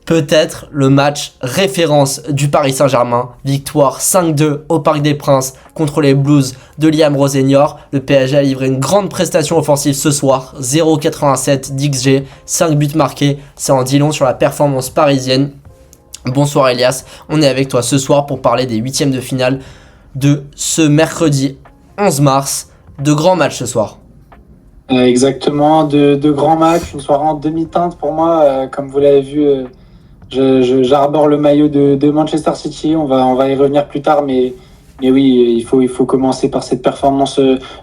peut-être le match référence du Paris Saint-Germain. Victoire 5-2 au Parc des Princes contre les Blues de Liam Rossignol. Le PSG a livré une grande prestation offensive ce soir. 0,87 d'XG, 5 buts marqués. Ça en dit long sur la performance parisienne. Bonsoir Elias, on est avec toi ce soir pour parler des huitièmes de finale de ce mercredi 11 mars. De grands matchs ce soir. Exactement, de grands matchs, une soirée en demi-teinte pour moi. Comme vous l'avez vu, j'arbore le maillot de Manchester City. On va y revenir plus tard, mais oui, il faut commencer par cette performance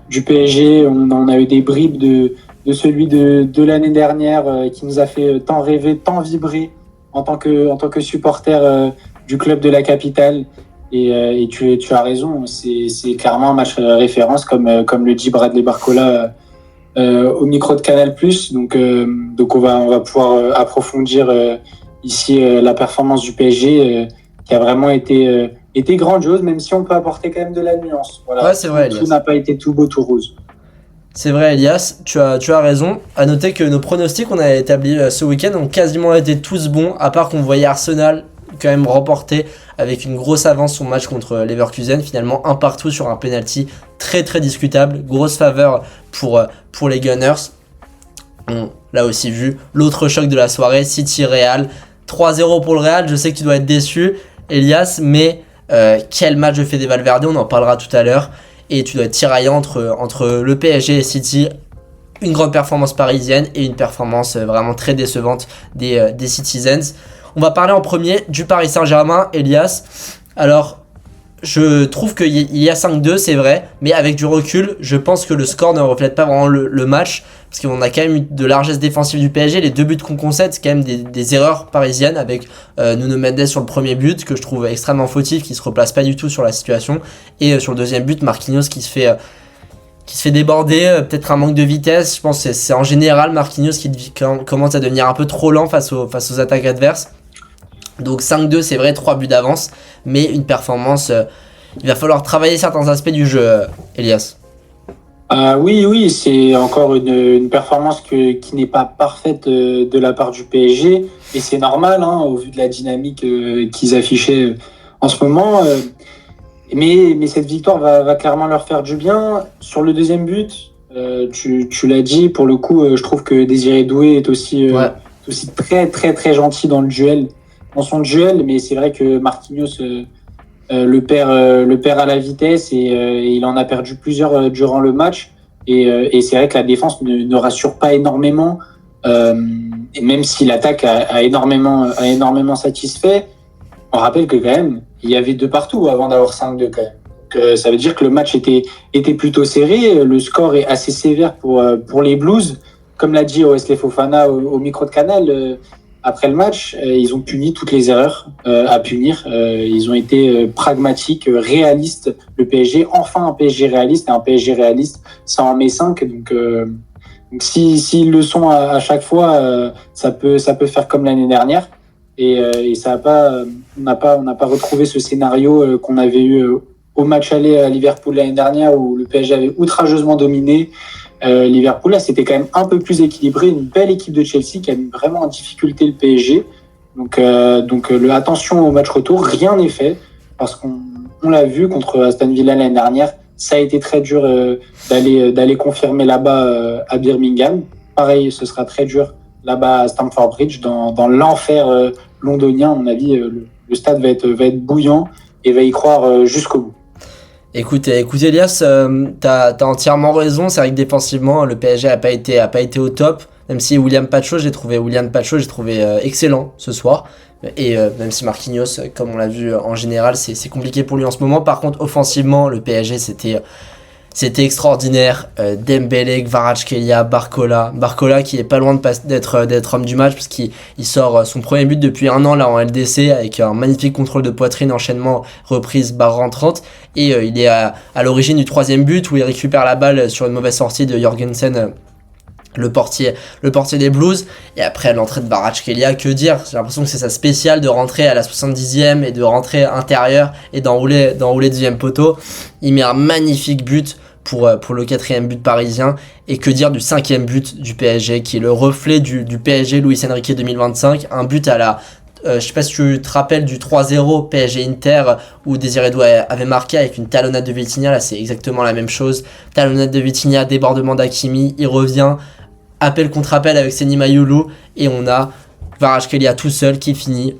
du PSG. On a eu des bribes de celui de l'année dernière qui nous a fait tant rêver, tant vibrer en tant que supporter du club de la capitale. Et tu as raison, c'est clairement un match référence, comme le dit Bradley Barcola au micro de Canal+. Donc on va pouvoir approfondir ici la performance du PSG qui a vraiment été grandiose, même si on peut apporter quand même de la nuance. Voilà. Ouais, c'est vrai, tout n'a pas été tout beau, tout rose. C'est vrai, Elias, tu as raison. À noter que nos pronostics qu'on a établis ce week-end ont quasiment été tous bons, à part qu'on voyait Arsenal quand même remporter avec une grosse avance son match contre Leverkusen. Finalement, un partout sur un penalty très très discutable. Grosse faveur pour les Gunners. On l'a aussi vu. L'autre choc de la soirée, City-Real. 3-0 pour le Real. Je sais que tu dois être déçu, Elias, mais quel match de Fede Valverde, on en parlera tout à l'heure. Et tu dois être tiraillant entre le PSG et City. Une grande performance parisienne et une performance vraiment très décevante des Citizens. On va parler en premier du Paris Saint-Germain, Elias. Alors, je trouve qu'il y a 5-2, c'est vrai, mais avec du recul, je pense que le score ne reflète pas vraiment le match, parce qu'on a quand même eu de largesse défensive du PSG. Les deux buts qu'on concède, c'est quand même des erreurs parisiennes, avec Nuno Mendes sur le premier but, que je trouve extrêmement fautif, qui se replace pas du tout sur la situation, et sur le deuxième but, Marquinhos qui se fait déborder, peut-être un manque de vitesse. Je pense que c'est en général Marquinhos qui commence à devenir un peu trop lent face aux attaques adverses. Donc 5-2, c'est vrai, 3 buts d'avance, mais une performance, il va falloir travailler certains aspects du jeu, Elias. Oui, c'est encore une performance qui n'est pas parfaite de la part du PSG, et c'est normal au vu de la dynamique qu'ils affichaient en ce moment. Mais cette victoire va clairement leur faire du bien. Sur le deuxième but, tu l'as dit, pour le coup, je trouve que Désiré Doué est aussi très très très gentil dans son duel, mais c'est vrai que Marquinhos le perd à la vitesse et il en a perdu plusieurs durant le match, et c'est vrai que la défense ne rassure pas énormément, et même si l'attaque a énormément satisfait. On rappelle que quand même il y avait 2 partout avant d'avoir 5-2 quand même. Donc, ça veut dire que le match était plutôt serré. Le score est assez sévère pour les Blues, comme l'a dit Wesley Fofana au micro de Canal. Après le match, ils ont puni toutes les erreurs à punir. Ils ont été pragmatiques, réalistes. Le PSG, enfin un PSG réaliste, et un PSG réaliste, ça en met 5. Donc s'ils le sont à chaque fois, ça peut faire comme l'année dernière. Et ça on n'a pas retrouvé ce scénario qu'on avait eu au match aller à Liverpool l'année dernière, où le PSG avait outrageusement dominé. Liverpool, là, c'était quand même un peu plus équilibré, une belle équipe de Chelsea qui a mis vraiment en difficulté le PSG. Donc attention au match retour, rien n'est fait, parce qu'on l'a vu contre Aston Villa l'année dernière, ça a été très dur d'aller confirmer là-bas à Birmingham. Pareil, ce sera très dur là-bas à Stamford Bridge, dans l'enfer londonien. À mon avis, le stade va être bouillant et va y croire jusqu'au bout. Écoute Elias, t'as entièrement raison. C'est vrai que défensivement, le PSG a pas été au top. Même si William Pacho, j'ai trouvé excellent ce soir. Et même si Marquinhos, comme on l'a vu en général, c'est compliqué pour lui en ce moment. Par contre, offensivement, le PSG, c'était extraordinaire. Dembélé, Kvaratskhelia, Barcola qui est pas loin d'être homme du match, parce qu'il sort son premier but depuis 1 an là en LDC, avec un magnifique contrôle de poitrine, enchaînement, reprise, barre rentrante. Et il est à l'origine du 3e but, où il récupère la balle sur une mauvaise sortie de Jorgensen, le portier des Blues. Et après l'entrée de Kvaratskhelia, que dire, j'ai l'impression que c'est sa spéciale de rentrer à la 70e et de rentrer intérieur et d'enrouler deuxième poteau. Il met un magnifique but pour le 4e but parisien. Et que dire du 5e but du PSG, qui est le reflet du PSG Luis Enrique 2025, un but à la je sais pas si tu te rappelles du 3-0 PSG-Inter où Désiré Doué avait marqué avec une talonnade de Vitinha. Là, c'est exactement la même chose. Talonnade de Vitinha, débordement d'Hakimi, il revient, appel contre appel avec Seny Mayulu, et on a Kvaratskhelia tout seul qui finit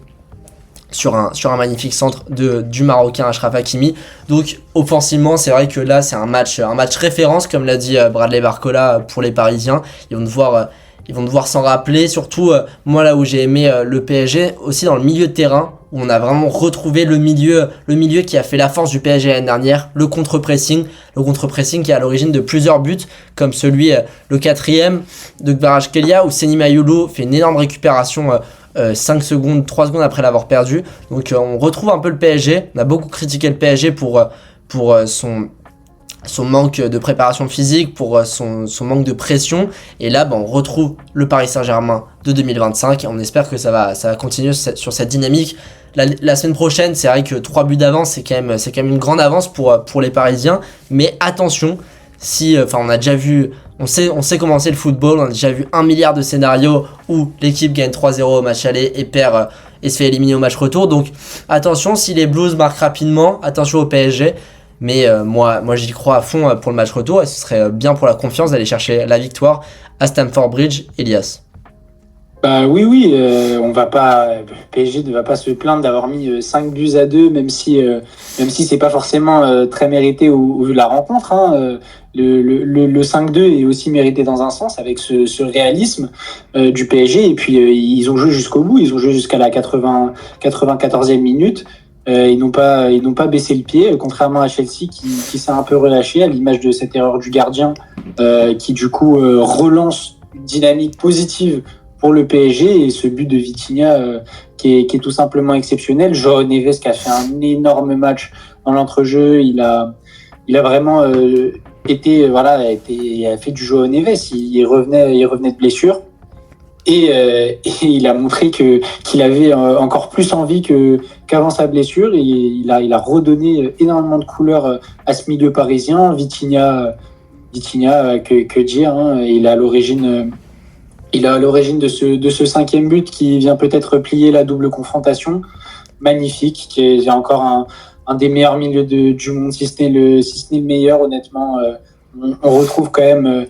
sur un magnifique centre du Marocain Achraf Hakimi. Donc offensivement, c'est vrai que là c'est un match référence, comme l'a dit Bradley Barcola pour les Parisiens. Ils vont devoir s'en rappeler, surtout moi là où j'ai aimé le PSG, aussi dans le milieu de terrain, où on a vraiment retrouvé le milieu qui a fait la force du PSG l'année dernière, le contre-pressing qui est à l'origine de plusieurs buts, comme celui, le 4e de Kvaratskhelia, où Seny Mayulu fait une énorme récupération 3 secondes après l'avoir perdu. Donc on retrouve un peu le PSG. On a beaucoup critiqué le PSG pour son manque de préparation physique, pour son manque de pression, et là on retrouve le Paris Saint-Germain de 2025, et on espère que ça va continuer sur cette dynamique. La semaine prochaine, c'est vrai que 3 buts d'avance, c'est quand même une grande avance pour les Parisiens, mais attention, on a déjà vu, on sait comment c'est le football, on a déjà vu 1 milliard de scénarios où l'équipe gagne 3-0 au match aller et perd et se fait éliminer au match retour. Donc attention, si les Blues marquent rapidement, attention au PSG. Mais moi j'y crois à fond pour le match retour, et ce serait bien pour la confiance d'aller chercher la victoire à Stamford Bridge. Elias. Oui, PSG ne va pas se plaindre d'avoir mis 5-2, même si c'est pas forcément très mérité au vu de la rencontre, hein. Le 5-2 est aussi mérité dans un sens, avec ce réalisme du PSG, et puis ils ont joué jusqu'au bout, ils ont joué jusqu'à la 94e minute. Ils n'ont pas baissé le pied, contrairement à Chelsea qui s'est un peu relâché, à l'image de cette erreur du gardien qui du coup relance une dynamique positive pour le PSG, et ce but de Vitinha qui est tout simplement exceptionnel. João Neves qui a fait un énorme match dans l'entrejeu, il a vraiment a fait du João Neves, il revenait de blessure. Et il a montré qu'il avait encore plus envie qu'avant sa blessure, et il a redonné énormément de couleurs à ce milieu parisien. Vitinha, que dire, hein, il est à l'origine de ce 5e but qui vient peut-être plier la double confrontation. Magnifique, qui est encore un des meilleurs milieux du monde, si ce n'est le meilleur, honnêtement. On retrouve quand même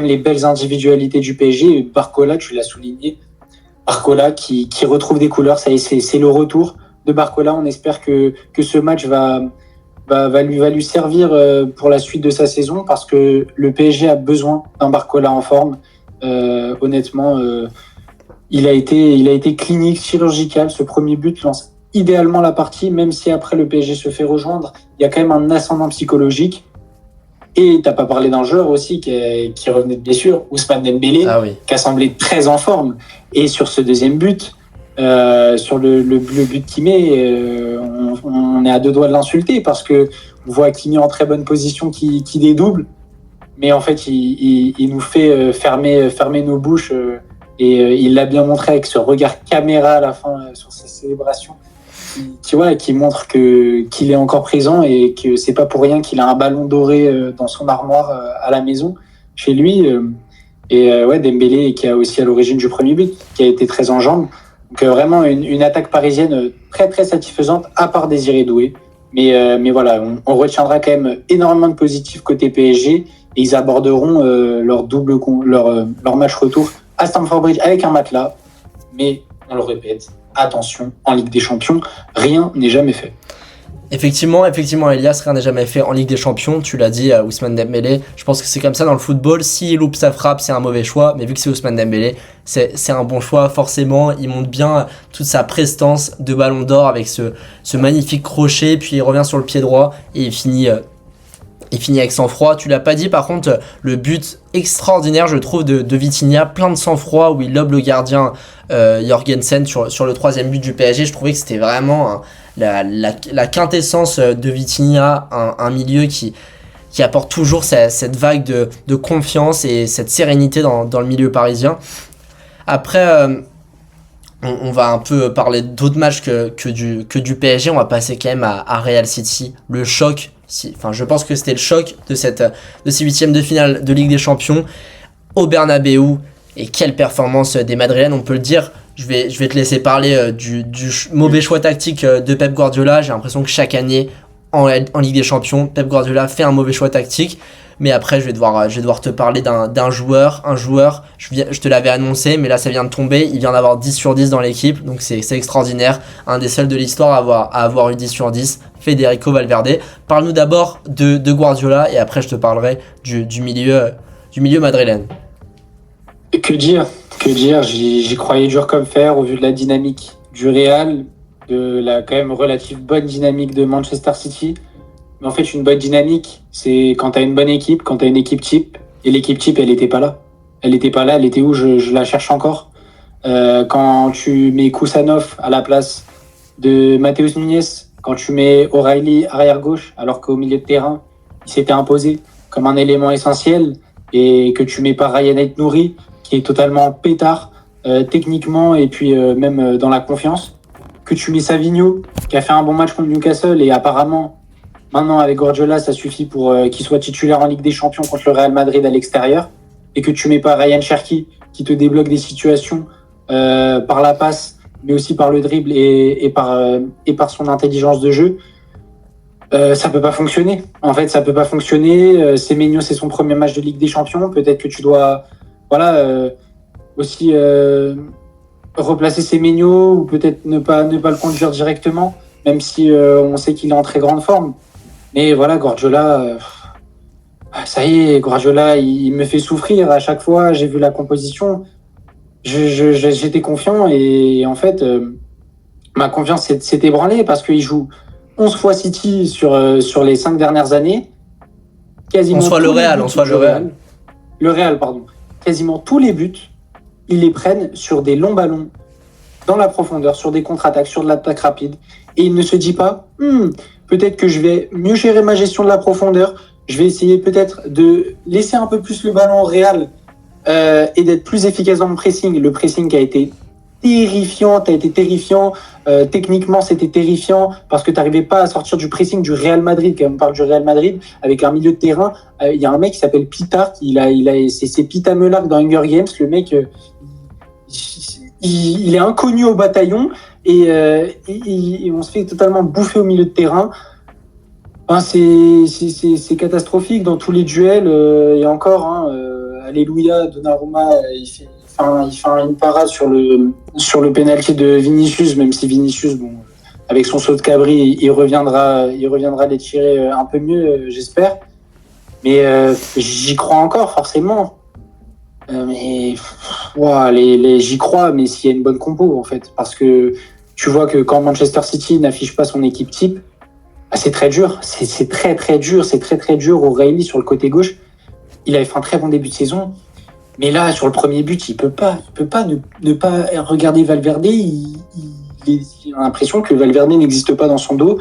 les belles individualités du PSG. Barcola, tu l'as souligné. Barcola qui retrouve des couleurs. Ça y est, c'est le retour de Barcola. On espère que ce match va lui servir pour la suite de sa saison, parce que le PSG a besoin d'un Barcola en forme. Honnêtement, il a été clinique, chirurgical. Ce premier but lance idéalement la partie, même si après le PSG se fait rejoindre. Il y a quand même un ascendant psychologique. Et t'as pas parlé d'un joueur aussi qui revenait de blessure, Ousmane Dembélé, qui a semblé très en forme. Et sur ce deuxième but, sur le but qu'il met, on est à 2 doigts de l'insulter, parce que on voit Hakimi en très bonne position qui dédouble, mais en fait il nous fait fermer nos bouches, et il l'a bien montré avec ce regard caméra à la fin sur sa célébration. Qui montre qu'il est encore présent, et que c'est pas pour rien qu'il a un ballon doré dans son armoire à la maison chez lui. Dembélé qui a aussi à l'origine du premier but, qui a été très en jambes. Donc vraiment une attaque parisienne très très satisfaisante, à part Désiré Doué. Mais voilà, on retiendra quand même énormément de positifs côté PSG, et ils aborderont leur match retour à Stamford Bridge avec un matelas. Mais on le répète, attention, en Ligue des Champions, rien n'est jamais fait. Effectivement, Elias, rien n'est jamais fait en Ligue des Champions. Tu l'as dit, Ousmane Dembélé. Je pense que c'est comme ça dans le football. S'il loupe sa frappe, c'est un mauvais choix. Mais vu que c'est Ousmane Dembélé, c'est un bon choix. Forcément, il montre bien toute sa prestance de ballon d'or avec ce magnifique crochet. Puis il revient sur le pied droit et il finit avec sang-froid. Tu l'as pas dit, par contre, le but extraordinaire, je trouve, de Vitinha, plein de sang-froid, où il lobe le gardien Jorgensen sur le 3e but du PSG. Je trouvais que c'était vraiment la quintessence de Vitinha, un milieu qui apporte toujours cette vague de confiance et cette sérénité dans le milieu parisien. Après, on va un peu parler d'autres matchs que du PSG. On va passer quand même à Real City, le choc. Je pense que c'était le choc de ces 8e de finale de Ligue des Champions au Bernabeu. Et quelle performance des Madrilènes, on peut le dire. je vais te laisser parler du mauvais choix tactique de Pep Guardiola. J'ai l'impression que chaque année, en Ligue des Champions, Pep Guardiola fait un mauvais choix tactique. Mais après, je vais devoir te parler d'un joueur. Un joueur, je te l'avais annoncé, mais là, ça vient de tomber. Il vient d'avoir 10 sur 10 dans l'équipe, donc c'est extraordinaire. Un des seuls de l'histoire à avoir eu 10 sur 10, Federico Valverde. Parle-nous d'abord de Guardiola, et après, je te parlerai du milieu madrilène. Que dire? J'y croyais dur comme fer au vu de la dynamique du Real, de la quand même relative bonne dynamique de Manchester City. Mais en fait, une bonne dynamique, c'est quand t'as une bonne équipe, quand t'as une équipe type. Et l'équipe type, elle était pas là. Elle était où? Je la cherche encore. Quand tu mets Kusanov à la place de Matheus Nunes, quand tu mets O'Reilly arrière-gauche, alors qu'au milieu de terrain, il s'était imposé comme un élément essentiel, et que tu mets pas Ryan Aït-Nouri, qui est totalement pétard, techniquement, et puis même dans la confiance. Que tu mets Savinho, qui a fait un bon match contre Newcastle, et apparemment, maintenant, avec Guardiola, ça suffit pour qu'il soit titulaire en Ligue des Champions contre le Real Madrid à l'extérieur, et que tu mets pas Ryan Cherki qui te débloque des situations par la passe, mais aussi par le dribble et par son intelligence de jeu. Ça peut pas fonctionner. En fait, ça peut pas fonctionner. Semenyo, c'est son premier match de Ligue des Champions. Peut-être que tu dois, aussi replacer Semenyo, ou peut-être ne pas le conduire directement, même si on sait qu'il est en très grande forme. Mais voilà, Guardiola, ça y est, Guardiola, il me fait souffrir à chaque fois. J'ai vu la composition, j'étais confiant, et en fait, ma confiance s'est ébranlée parce qu'il joue 11 fois City sur les 5 dernières années. Quasiment le Real. Le Real, pardon. Quasiment tous les buts, ils les prennent sur des longs ballons, dans la profondeur, sur des contre-attaques, sur de l'attaque rapide. Et il ne se dit pas, peut-être que je vais mieux gérer ma gestion de la profondeur, je vais essayer peut-être de laisser un peu plus le ballon au Real et d'être plus efficace dans mon pressing. Le pressing a été terrifiant, techniquement c'était terrifiant parce que tu n'arrivais pas à sortir du pressing du Real Madrid. Quand on parle du Real Madrid, avec un milieu de terrain, il y a un mec qui s'appelle Pitart, c'est Pita Melark dans Hunger Games, le mec, il est inconnu au bataillon, et on se fait totalement bouffer au milieu de terrain. Enfin, c'est catastrophique dans tous les duels, et encore, alléluia, Donnarumma, il fait une parade sur le penalty de Vinicius, même si Vinicius, avec son saut de cabri, il reviendra les tirer un peu mieux, j'espère. Mais j'y crois encore, forcément. Mais j'y crois, mais s'il y a une bonne compo, en fait. Parce que tu vois que quand Manchester City n'affiche pas son équipe type, c'est très dur. C'est très, très dur. C'est très, très dur. O'Reilly sur le côté gauche, il avait fait un très bon début de saison. Mais là, sur le premier but, il peut pas ne pas regarder Valverde. Il a l'impression que Valverde n'existe pas dans son dos.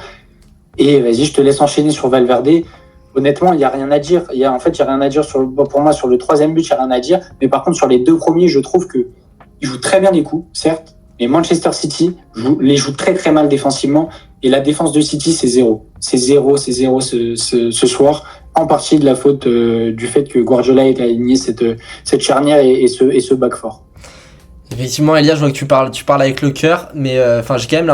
Et vas-y, je te laisse enchaîner sur Valverde. Honnêtement, il n'y a rien à dire. Il y a rien à dire pour moi sur le troisième but, il n'y a rien à dire. Mais par contre, sur les deux premiers, je trouve qu'il joue très bien les coups, certes. Mais Manchester City les joue très très mal défensivement. Et la défense de City, c'est zéro. C'est zéro ce soir. En partie de la faute du fait que Guardiola ait aligné cette charnière et ce back four. Effectivement, Elias, je vois que tu parles avec le cœur, mais j'ai quand même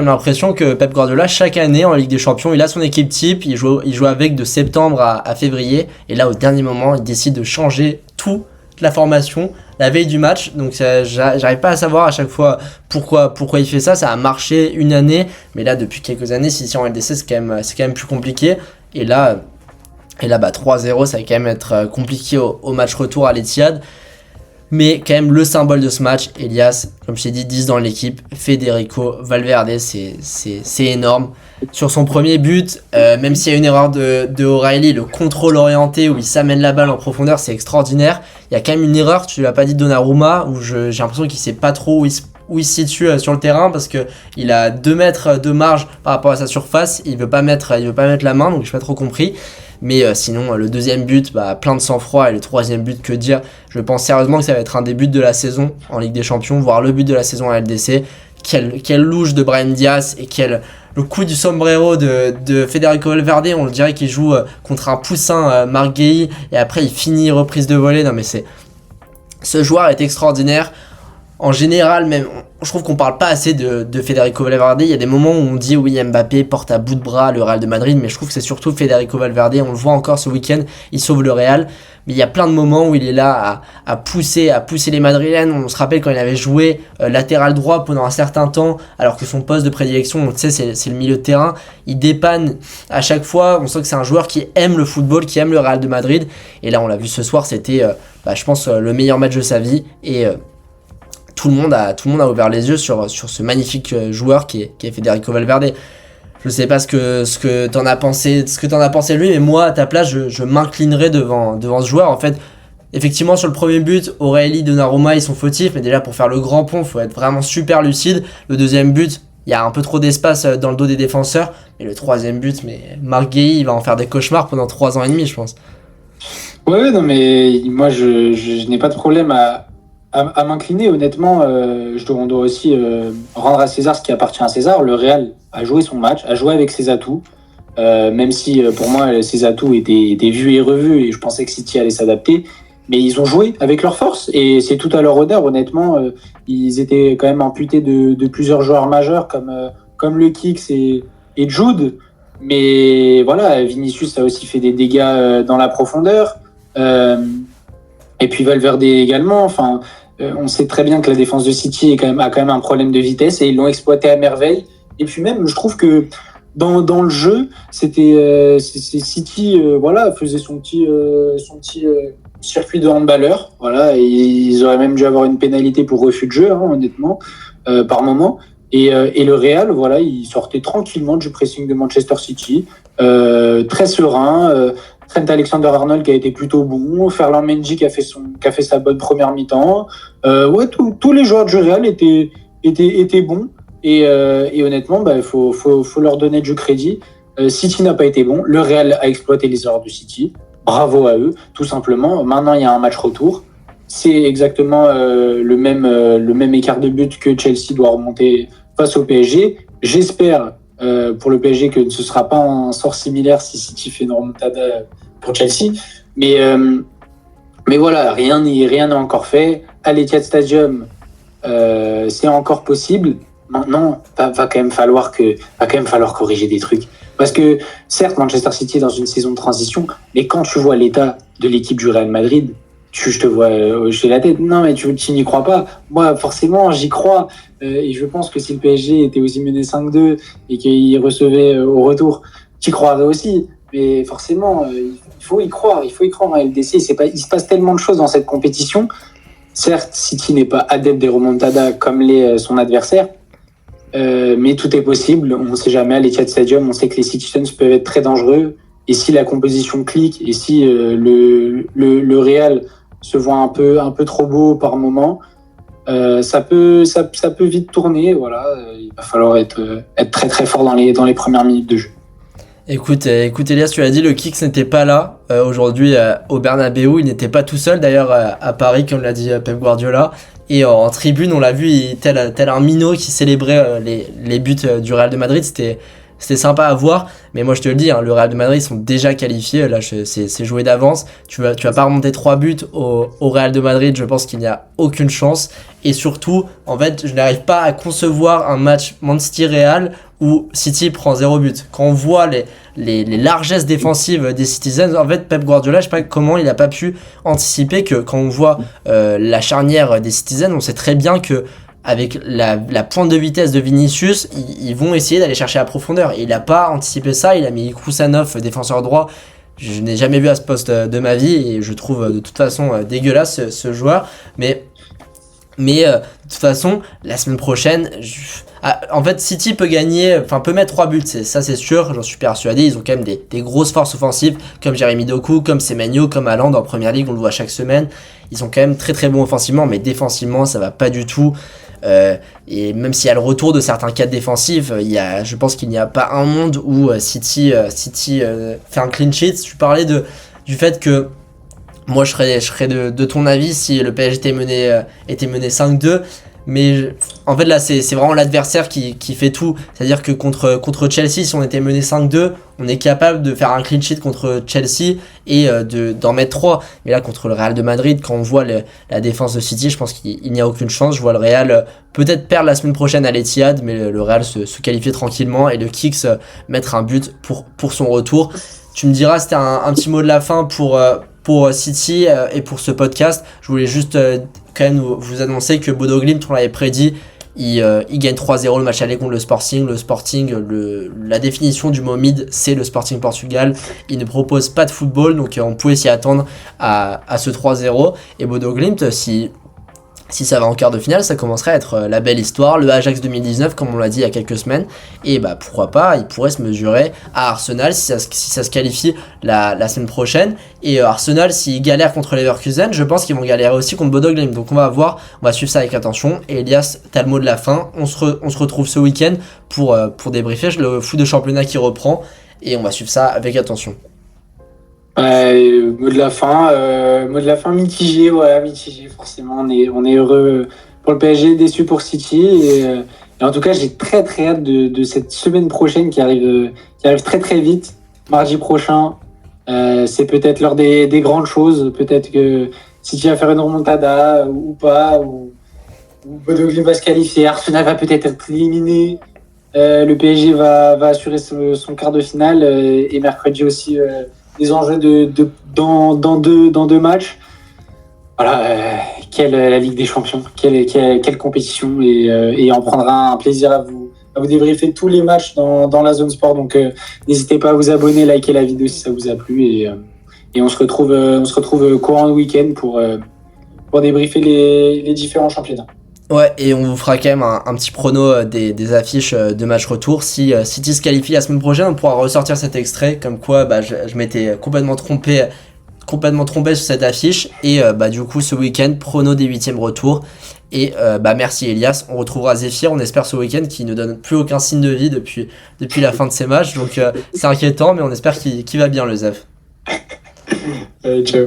l'impression que Pep Guardiola, chaque année en Ligue des Champions, il a son équipe type, il joue avec de septembre à février, et là au dernier moment, il décide de changer toute la formation la veille du match. Donc j'arrive pas à savoir à chaque fois pourquoi il fait ça. Ça a marché une année, mais là depuis quelques années, si en LDC, c'est quand même plus compliqué. Et là 3-0, ça va quand même être compliqué au match retour à l'Etihad. Mais quand même le symbole de ce match, Elias, comme je t'ai dit, 10 dans l'équipe, Federico Valverde, c'est énorme. Sur son premier but, même s'il y a une erreur de O'Reilly, le contrôle orienté où il s'amène la balle en profondeur, c'est extraordinaire. Il y a quand même une erreur, tu l'as pas dit, de Donnarumma, où j'ai l'impression qu'il sait pas trop où il se situe sur le terrain, parce que il a 2 mètres de marge par rapport à sa surface, il veut pas mettre la main, donc j'ai pas trop compris. Mais sinon, le deuxième but, plein de sang-froid, et le troisième but, que dire. Je pense sérieusement que ça va être un des buts de la saison en Ligue des Champions, voire le but de la saison à LDC. Quelle louche de Brahim Diaz, et le coup du sombrero de Federico Valverde. On dirait qu'il joue contre un poussin Marguerite, et après il finit reprise de volée. Non mais ce joueur est extraordinaire. en général, même, je trouve qu'on parle pas assez de Federico Valverde. Il y a des moments où on dit oui, Mbappé porte à bout de bras le Real de Madrid, mais je trouve que c'est surtout Federico Valverde. On le voit encore ce week-end, il sauve le Real. Mais il y a plein de moments où il est là à pousser les Madrilènes. On se rappelle quand il avait joué latéral droit pendant un certain temps, alors que son poste de prédilection, on sait, c'est le milieu de terrain. Il dépanne à chaque fois. On sent que c'est un joueur qui aime le football, qui aime le Real de Madrid. Et là, on l'a vu ce soir, c'était, je pense, le meilleur match de sa vie. Et tout le monde a ouvert les yeux sur ce magnifique joueur qui est Federico Valverde. Je sais pas ce que t'en as pensé de lui, mais moi à ta place je m'inclinerais devant ce joueur. En fait, effectivement sur le premier but, Aurélie, Donnarumma ils sont fautifs, mais déjà pour faire le grand pont, faut être vraiment super lucide. Le deuxième but, il y a un peu trop d'espace dans le dos des défenseurs, mais le troisième but, mais Marc Guéhi, il va en faire des cauchemars pendant 3 ans et demi, je pense. Ouais, non, mais moi, je n'ai pas de problème à m'incliner. Honnêtement, on doit aussi rendre à César ce qui appartient à César. Le Real a joué son match, a joué avec ses atouts, même si pour moi, ses atouts étaient vus et revus et je pensais que City allait s'adapter. Mais ils ont joué avec leur force et c'est tout à leur honneur. Honnêtement, ils étaient quand même amputés de plusieurs joueurs majeurs comme le Kicks et Jude. Mais voilà, Vinicius a aussi fait des dégâts dans la profondeur. Et puis Valverde également. Enfin, on sait très bien que la défense de City a quand même un problème de vitesse et ils l'ont exploité à merveille. Et puis même, je trouve que dans le jeu, c'était City, faisait son petit circuit de handballeur. Voilà, et ils auraient même dû avoir une pénalité pour refus de jeu, honnêtement, par moment. Et le Real, voilà, il sortait tranquillement du pressing de Manchester City, très serein. Trent Alexander-Arnold qui a été plutôt bon, Ferland Mendy qui a fait sa bonne première mi-temps. Tous les joueurs du Real étaient bons et honnêtement, il faut leur donner du crédit. City n'a pas été bon, le Real a exploité les erreurs du City. Bravo à eux, tout simplement. Maintenant, il y a un match retour. C'est exactement le même écart de but que Chelsea doit remonter face au PSG. J'espère pour le PSG que ce ne sera pas un sort similaire si City fait une remontada pour Chelsea. Mais voilà, rien n'est encore fait. À l'Etihad Stadium, c'est encore possible. Maintenant, va quand même falloir corriger des trucs. Parce que certes, Manchester City est dans une saison de transition, mais quand tu vois l'état de l'équipe du Real Madrid, je te vois hocher la tête. Non, mais tu n'y crois pas. Moi, forcément, j'y crois. Et je pense que si le PSG était aussi mené 5-2 et qu'il recevait au retour, tu y croirais aussi. Mais forcément, il faut y croire. Il faut y croire en LDC. Il se passe tellement de choses dans cette compétition. Certes, City n'est pas adepte des remontadas comme l'est son adversaire. Mais tout est possible. On ne sait jamais. À l'Etihad Stadium, on sait que les Citizens peuvent être très dangereux. Et si la composition clique, et si le Real se voit un peu trop beau par moment, ça peut vite tourner. Voilà, il va falloir être très très fort dans les premières minutes de jeu. Écoute Elias, tu l'as dit, le Kicks n'était pas là aujourd'hui au Bernabeu. Il n'était pas tout seul d'ailleurs à Paris, comme l'a dit Pep Guardiola. Et en tribune, on l'a vu, tel un minot qui célébrait les buts du Real de Madrid. C'était sympa à voir, mais moi je te le dis, le Real de Madrid, ils sont déjà qualifiés. Là, c'est joué d'avance. Tu vas pas remonter 3 buts au Real de Madrid. Je pense qu'il n'y a aucune chance. Et surtout, en fait, je n'arrive pas à concevoir un match Man City-Real où City prend 0 but. Quand on voit les largesses défensives des Citizens, en fait, Pep Guardiola, je sais pas comment il a pas pu anticiper que quand on voit la charnière des Citizens, on sait très bien que avec la pointe de vitesse de Vinicius, ils vont essayer d'aller chercher la profondeur. Et il n'a pas anticipé ça, il a mis Kousanov, défenseur droit. Je n'ai jamais vu à ce poste de ma vie et je trouve de toute façon dégueulasse ce joueur. Mais de toute façon, la semaine prochaine, en fait, City peut mettre 3 buts, ça c'est sûr, j'en suis persuadé. Ils ont quand même des grosses forces offensives, comme Jeremy Doku, comme Semenyo, comme Haaland en Première Ligue, on le voit chaque semaine. Ils sont quand même très très bons offensivement, mais défensivement, ça va pas du tout. Et même s'il y a le retour de certains cadres défensifs, je pense qu'il n'y a pas un monde où City fait un clean sheet. Tu parlais du fait que moi je serais de ton avis si le PSG était mené 5-2. Mais en fait là c'est vraiment l'adversaire qui fait tout. C'est-à-dire que contre Chelsea, si on était mené 5-2, on est capable de faire un clean sheet contre Chelsea et d'en mettre 3. Mais là contre le Real de Madrid, quand on voit la défense de City, je pense qu'il n'y a aucune chance. Je vois le Real peut-être perdre la semaine prochaine à l'Etihad, mais le Real se qualifier tranquillement et le Kicks mettre un but pour son retour. Tu me diras, c'était un petit mot de la fin pour City et pour ce podcast. Je voulais juste quand même vous annoncer que Bodo Glimt, on l'avait prédit, il gagne 3-0 le match aller contre le Sporting. Le Sporting, la définition du mot mid, c'est le Sporting Portugal. Il ne propose pas de football, donc on pouvait s'y attendre à ce 3-0. Et Bodo Glimt, si ça va en quart de finale, ça commencerait à être la belle histoire, le Ajax 2019 comme on l'a dit il y a quelques semaines, et bah pourquoi pas, il pourrait se mesurer à Arsenal si ça se qualifie la semaine prochaine. Et Arsenal, s'ils galèrent contre Leverkusen, je pense qu'ils vont galérer aussi contre Bodo Glimt, donc on va voir, on va suivre ça avec attention. Et Elias, t'as le mot de la fin, on se retrouve ce week-end pour débriefer le foot de championnat qui reprend, et on va suivre ça avec attention. Mot de la fin mitigé, voilà, mitigé. Forcément, on est heureux pour le PSG, déçu pour City. Et en tout cas, j'ai très très hâte de cette semaine prochaine qui arrive très très vite. Mardi prochain, c'est peut-être l'heure des grandes choses. Peut-être que City va faire une remontada ou pas, ou Bodo Glimt va se qualifier. Arsenal va peut-être être éliminé. Le PSG va assurer son quart de finale et mercredi aussi. Les enjeux dans deux matchs. Voilà, quelle la Ligue des Champions, quelle compétition, et on prendra un plaisir à vous débriefer tous les matchs dans la zone sport. Donc n'hésitez pas à vous abonner, liker la vidéo si ça vous a plu, et on se retrouve courant le week-end pour débriefer les différents championnats. Ouais, et on vous fera quand même un petit prono des affiches de match retour. Si City se qualifie la semaine prochaine, on pourra ressortir cet extrait, comme quoi je m'étais complètement trompé sur cette affiche. Et du coup, ce week-end, prono des 8e retours. Et merci Elias, on retrouvera Zephyr, on espère ce week-end, qui ne donne plus aucun signe de vie depuis la fin de ses matchs. Donc c'est inquiétant, mais on espère qu'il va bien, le Zef. Ciao.